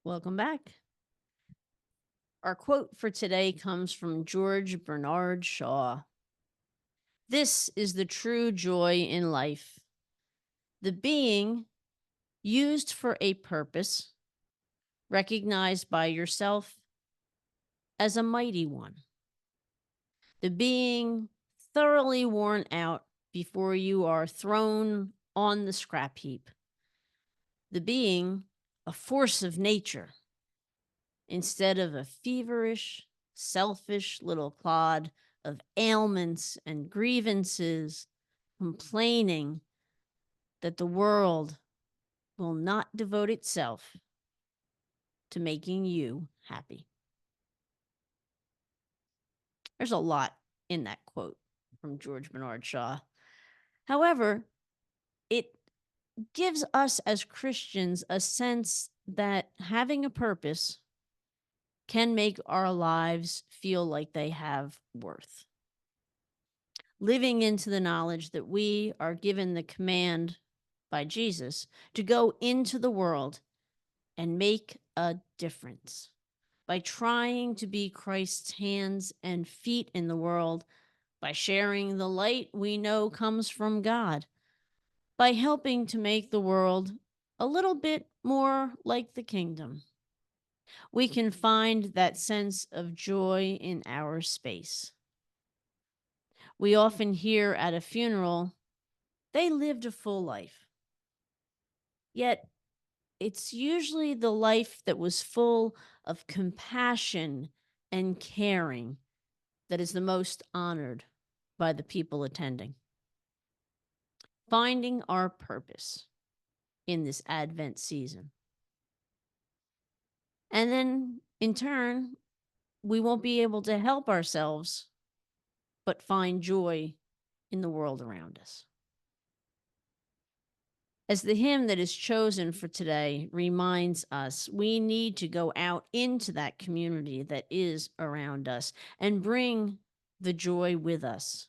Welcome back. Our quote for today comes from George Bernard Shaw. This is the true joy in life. The being used for a purpose, recognized by yourself as a mighty one. The being thoroughly worn out before you are thrown on the scrap heap. The being a force of nature instead of a feverish, selfish little clod of ailments and grievances, complaining that the world will not devote itself to making you happy. There's a lot in that quote from George Bernard Shaw. However, it gives us as Christians a sense that having a purpose can make our lives feel like they have worth. Living into the knowledge that we are given the command by Jesus to go into the world and make a difference by trying to be Christ's hands and feet in the world, by sharing the light we know comes from God, by helping to make the world a little bit more like the kingdom. We can find that sense of joy in our space. We often hear at a funeral, they lived a full life. Yet it's usually the life that was full of compassion and caring that is the most honored by the people attending. Finding our purpose in this Advent season. And then, in turn, we won't be able to help ourselves but find joy in the world around us. As the hymn that is chosen for today reminds us, we need to go out into that community that is around us and bring the joy with us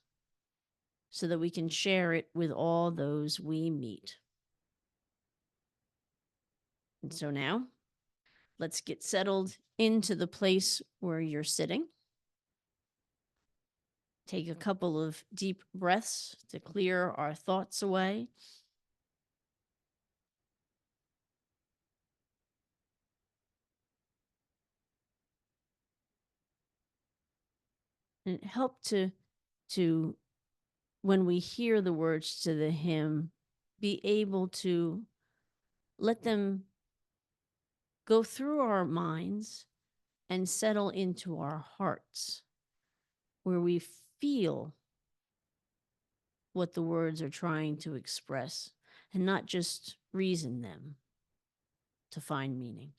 so that we can share it with all those we meet. And so now, let's get settled into the place where you're sitting. Take a couple of deep breaths to clear our thoughts away. And help to when we hear the words to the hymn, be able to let them go through our minds and settle into our hearts, where we feel what the words are trying to express and not just reason them to find meaning.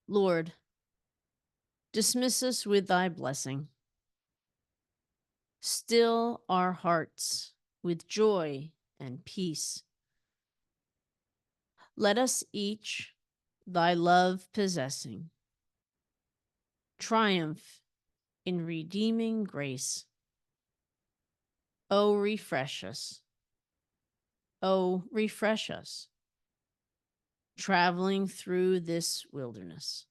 Lord, dismiss us with thy blessing. Still our hearts with joy and peace. Let us each, thy love possessing, triumph in redeeming grace. Oh, refresh us. Oh, refresh us, traveling through this wilderness.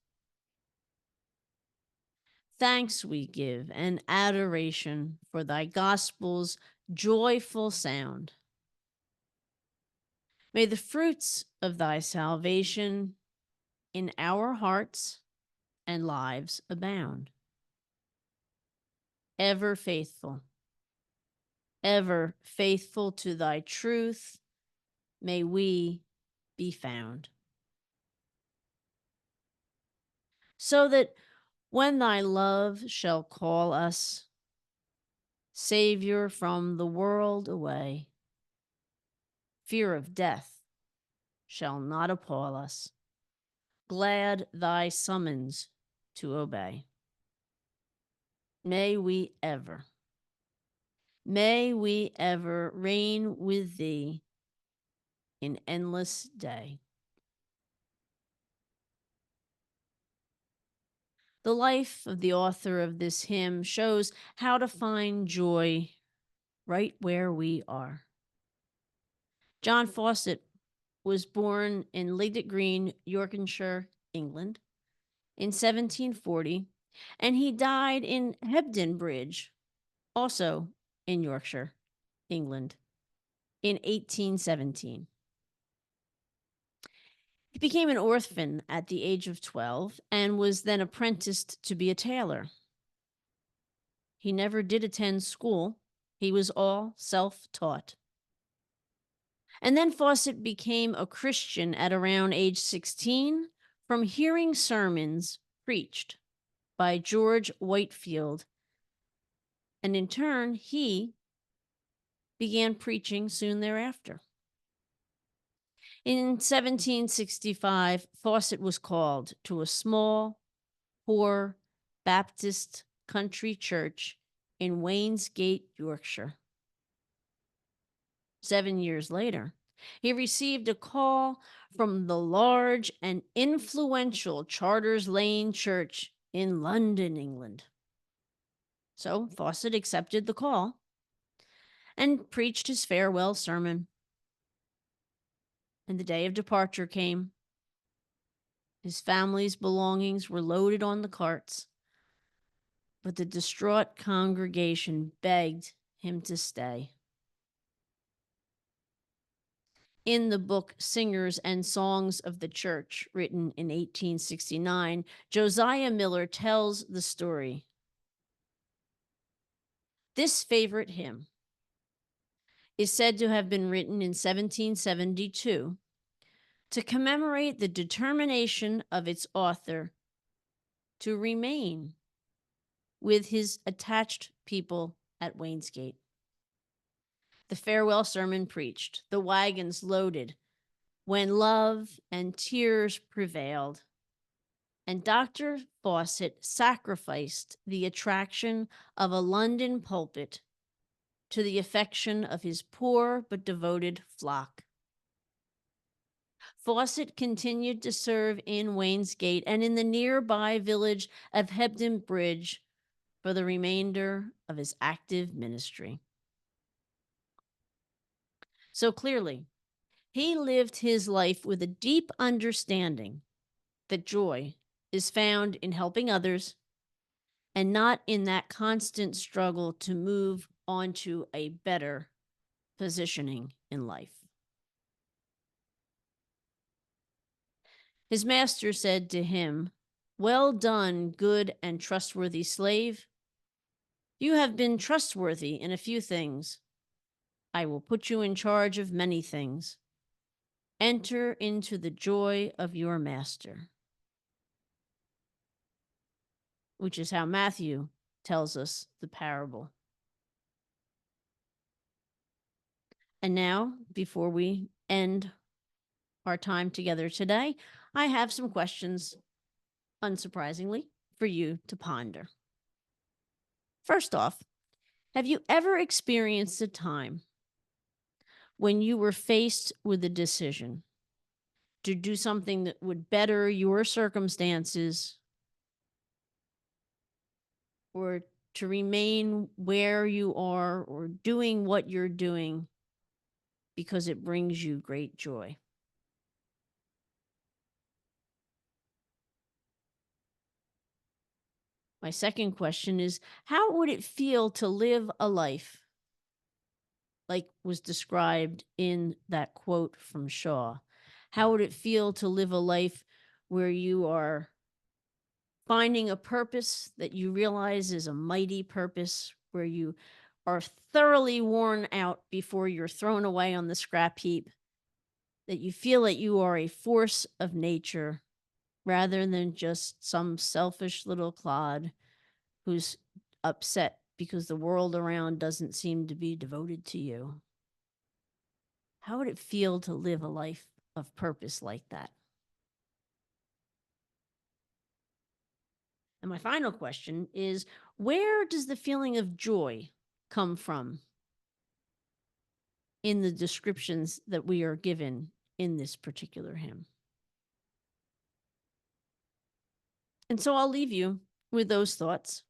Thanks we give and adoration for thy gospel's joyful sound. May the fruits of thy salvation in our hearts and lives abound. Ever faithful to thy truth, may we be found. So that when thy love shall call us, Savior from the world away, fear of death shall not appall us, glad thy summons to obey. May we ever reign with thee in endless day. The life of the author of this hymn shows how to find joy right where we are. John Fawcett was born in Liddick Green, Yorkshire, England, in 1740, and he died in Hebden Bridge, also in Yorkshire, England, in 1817. He became an orphan at the age of 12 and was then apprenticed to be a tailor. He never did attend school. He was all self-taught. And then Fawcett became a Christian at around age 16 from hearing sermons preached by George Whitefield. And in turn, he began preaching soon thereafter. In 1765, Fawcett was called to a small, poor Baptist country church in Wainsgate, Yorkshire. 7 years later, he received a call from the large and influential Charters Lane Church in London, England. So Fawcett accepted the call and preached his farewell sermon. And the day of departure came. His family's belongings were loaded on the carts, but the distraught congregation begged him to stay. In the book Singers and Songs of the Church, written in 1869, Josiah Miller tells the story. This favorite hymn is said to have been written in 1772 to commemorate the determination of its author to remain with his attached people at Wainsgate. The farewell sermon preached, the wagons loaded, when love and tears prevailed, and Dr. Fawcett sacrificed the attraction of a London pulpit to the affection of his poor but devoted flock. Fawcett continued to serve in Wainsgate and in the nearby village of Hebden Bridge for the remainder of his active ministry. So clearly, he lived his life with a deep understanding that joy is found in helping others and not in that constant struggle to move onto a better positioning in life. His master said to him, "Well done, good and trustworthy slave. You have been trustworthy in a few things. I will put you in charge of many things. Enter into the joy of your master." Which is how Matthew tells us the parable. And now, before we end our time together today, I have some questions, unsurprisingly, for you to ponder. First off, have you ever experienced a time when you were faced with a decision to do something that would better your circumstances or to remain where you are or doing what you're doing because it brings you great joy? My second question is, how would it feel to live a life like was described in that quote from Shaw? How would it feel to live a life where you are finding a purpose that you realize is a mighty purpose, where you are thoroughly worn out before you're thrown away on the scrap heap, that you feel that you are a force of nature rather than just some selfish little clod who's upset because the world around doesn't seem to be devoted to you? How would it feel to live a life of purpose like that? And my final question is, where does the feeling of joy come from in the descriptions that we are given in this particular hymn? And so I'll leave you with those thoughts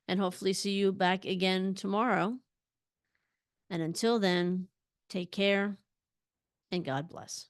and hopefully see you back again tomorrow And until then, take care and God bless.